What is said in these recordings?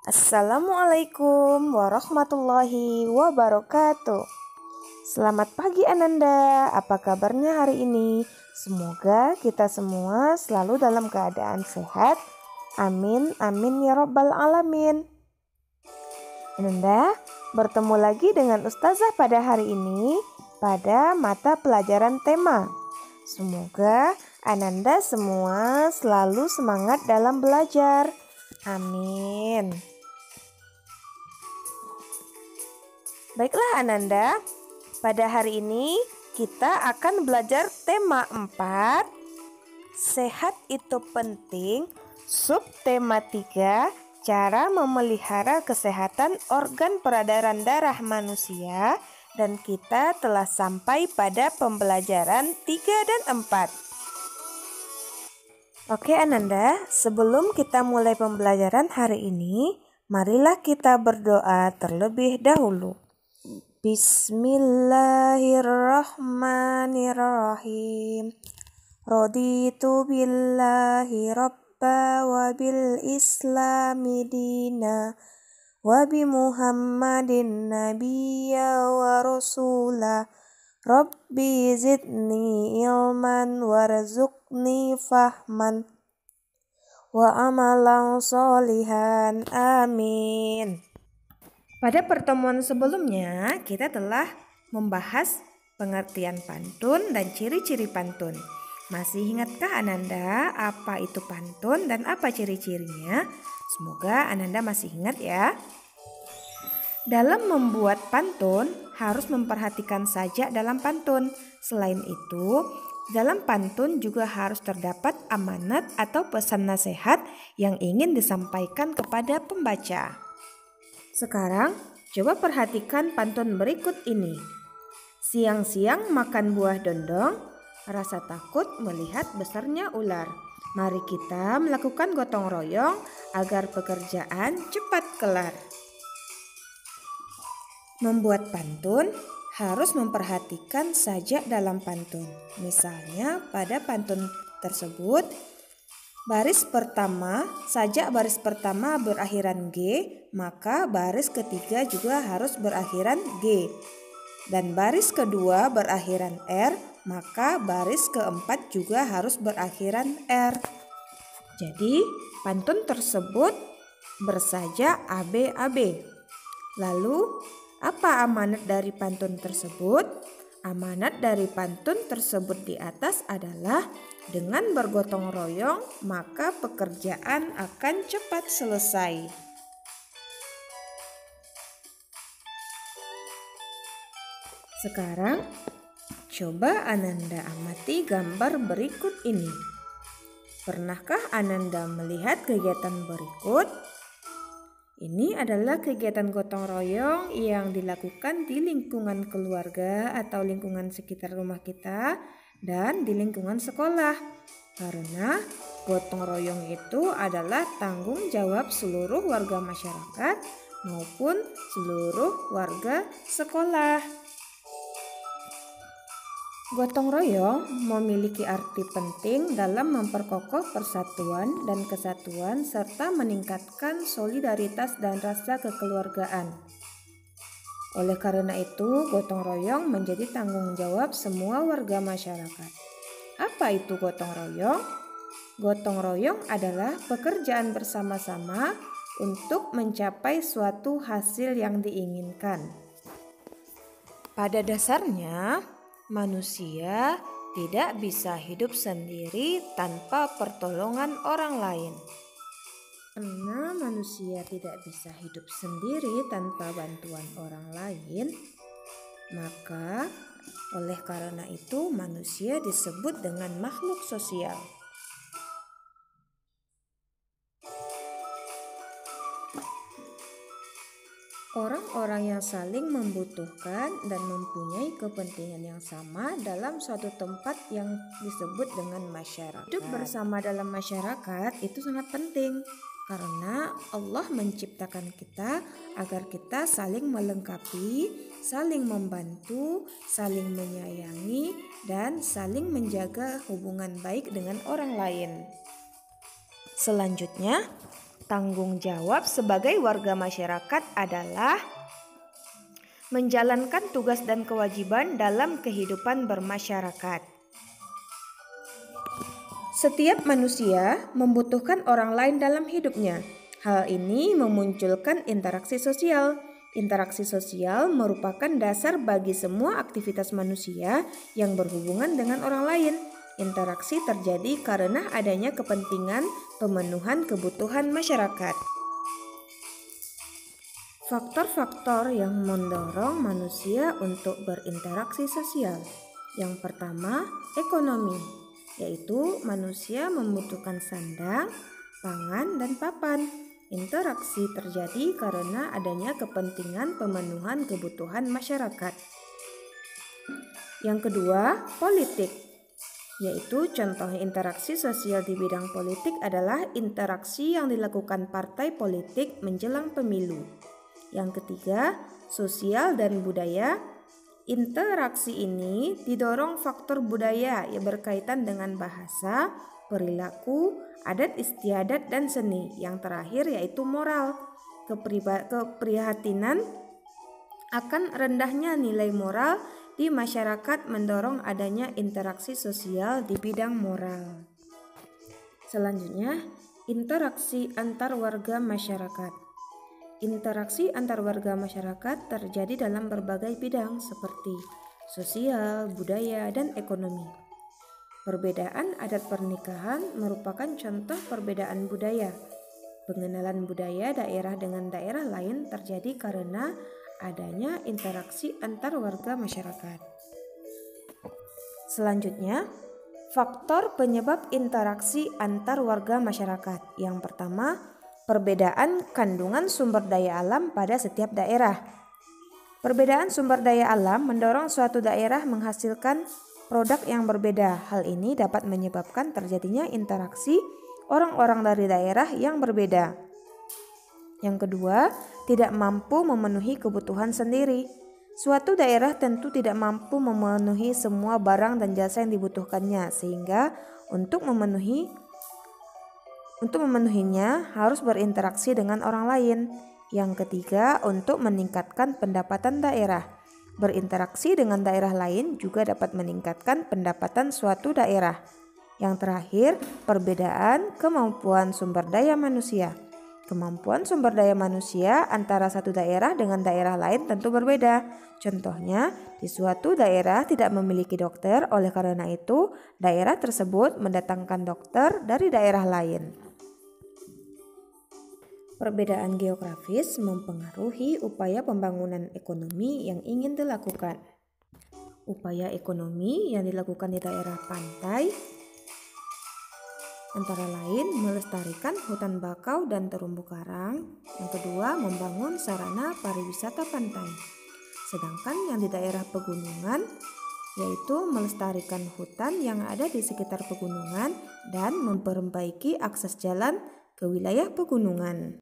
Assalamualaikum warahmatullahi wabarakatuh. Selamat pagi Ananda, apa kabarnya hari ini? Semoga kita semua selalu dalam keadaan sehat. Amin, amin ya rabbal alamin. Ananda, bertemu lagi dengan Ustazah pada hari ini pada mata pelajaran tema. Semoga Ananda semua selalu semangat dalam belajar. Amin. Baiklah Ananda, pada hari ini kita akan belajar tema 4, sehat itu penting, subtema 3, cara memelihara kesehatan organ peredaran darah manusia, dan kita telah sampai pada pembelajaran 3 dan 4. Oke Ananda, sebelum kita mulai pembelajaran hari ini, marilah kita berdoa terlebih dahulu. Bismillahirrahmanirrahim. Raditu billahi rabba wa bil islami dina wa bi muhammadin nabiyya wa rasulah. Rabbi zidni ilman warzuqni fahman wa amalan solihan. Amin. Pada pertemuan sebelumnya, kita telah membahas pengertian pantun dan ciri-ciri pantun. Masih ingatkah Ananda apa itu pantun dan apa ciri-cirinya? Semoga Ananda masih ingat ya. Dalam membuat pantun, harus memperhatikan sajak dalam pantun. Selain itu, dalam pantun juga harus terdapat amanat atau pesan nasihat yang ingin disampaikan kepada pembaca. Sekarang, coba perhatikan pantun berikut ini. Siang-siang makan buah dondong, rasa takut melihat besarnya ular. Mari kita melakukan gotong royong agar pekerjaan cepat kelar. Membuat pantun harus memperhatikan sajak dalam pantun. Misalnya pada pantun tersebut, sajak baris pertama berakhiran G, maka baris ketiga juga harus berakhiran G. Dan baris kedua berakhiran R, maka baris keempat juga harus berakhiran R. Jadi, pantun tersebut bersajak ABAB. Lalu, apa amanat dari pantun tersebut? Amanat dari pantun tersebut di atas adalah dengan bergotong royong maka pekerjaan akan cepat selesai. Sekarang coba Ananda amati gambar berikut ini. Pernahkah Ananda melihat kegiatan berikut? Ini adalah kegiatan gotong royong yang dilakukan di lingkungan keluarga atau lingkungan sekitar rumah kita dan di lingkungan sekolah. Karena gotong royong itu adalah tanggung jawab seluruh warga masyarakat maupun seluruh warga sekolah. Gotong royong memiliki arti penting dalam memperkokoh persatuan dan kesatuan serta meningkatkan solidaritas dan rasa kekeluargaan. Oleh karena itu, gotong royong menjadi tanggung jawab semua warga masyarakat. Apa itu gotong royong? Gotong royong adalah pekerjaan bersama-sama untuk mencapai suatu hasil yang diinginkan. Pada dasarnya, manusia tidak bisa hidup sendiri tanpa pertolongan orang lain. Karena manusia tidak bisa hidup sendiri tanpa bantuan orang lain, maka oleh karena itu manusia disebut dengan makhluk sosial. Orang-orang yang saling membutuhkan dan mempunyai kepentingan yang sama dalam suatu tempat yang disebut dengan masyarakat. Hidup bersama dalam masyarakat itu sangat penting karena Allah menciptakan kita agar kita saling melengkapi, saling membantu, saling menyayangi, dan saling menjaga hubungan baik dengan orang lain. Selanjutnya, Tanggung jawab sebagai warga masyarakat adalah menjalankan tugas dan kewajiban dalam kehidupan bermasyarakat. Setiap manusia membutuhkan orang lain dalam hidupnya. Hal ini memunculkan interaksi sosial. Interaksi sosial merupakan dasar bagi semua aktivitas manusia yang berhubungan dengan orang lain. Interaksi terjadi karena adanya kepentingan pemenuhan kebutuhan masyarakat. Faktor-faktor yang mendorong manusia untuk berinteraksi sosial. Yang pertama, ekonomi, yaitu manusia membutuhkan sandang, pangan, dan papan. Interaksi terjadi karena adanya kepentingan pemenuhan kebutuhan masyarakat. Yang kedua, politik, yaitu contoh interaksi sosial di bidang politik adalah interaksi yang dilakukan partai politik menjelang pemilu. Yang ketiga, sosial dan budaya. Interaksi ini didorong faktor budaya yang berkaitan dengan bahasa, perilaku, adat istiadat, dan seni. Yang terakhir yaitu moral. Keprihatinan akan rendahnya nilai moral di masyarakat mendorong adanya interaksi sosial di bidang moral. Selanjutnya, interaksi antar warga masyarakat. Interaksi antar warga masyarakat terjadi dalam berbagai bidang seperti sosial, budaya, dan ekonomi. Perbedaan adat pernikahan merupakan contoh perbedaan budaya. Pengenalan budaya daerah dengan daerah lain terjadi karena adanya interaksi antar warga masyarakat. Selanjutnya, faktor penyebab interaksi antar warga masyarakat. Yang pertama, perbedaan kandungan sumber daya alam pada setiap daerah. Perbedaan sumber daya alam mendorong suatu daerah menghasilkan produk yang berbeda. Hal ini dapat menyebabkan terjadinya interaksi orang-orang dari daerah yang berbeda. Yang kedua, tidak mampu memenuhi kebutuhan sendiri. Suatu daerah tentu tidak mampu memenuhi semua barang dan jasa yang dibutuhkannya, sehingga untuk memenuhinya harus berinteraksi dengan orang lain. Yang ketiga, untuk meningkatkan pendapatan daerah. Berinteraksi dengan daerah lain juga dapat meningkatkan pendapatan suatu daerah. Yang terakhir, perbedaan kemampuan sumber daya manusia. Kemampuan sumber daya manusia antara satu daerah dengan daerah lain tentu berbeda. Contohnya, di suatu daerah tidak memiliki dokter, oleh karena itu daerah tersebut mendatangkan dokter dari daerah lain. Perbedaan geografis mempengaruhi upaya pembangunan ekonomi yang ingin dilakukan. Upaya ekonomi yang dilakukan di daerah pantai antara lain melestarikan hutan bakau dan terumbu karang. Yang kedua, membangun sarana pariwisata pantai. Sedangkan yang di daerah pegunungan yaitu melestarikan hutan yang ada di sekitar pegunungan dan memperbaiki akses jalan ke wilayah pegunungan.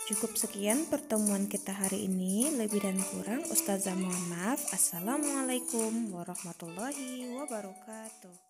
Cukup sekian pertemuan kita hari ini. Lebih dan kurang Ustazah mohon maaf. Assalamualaikum warahmatullahi wabarakatuh.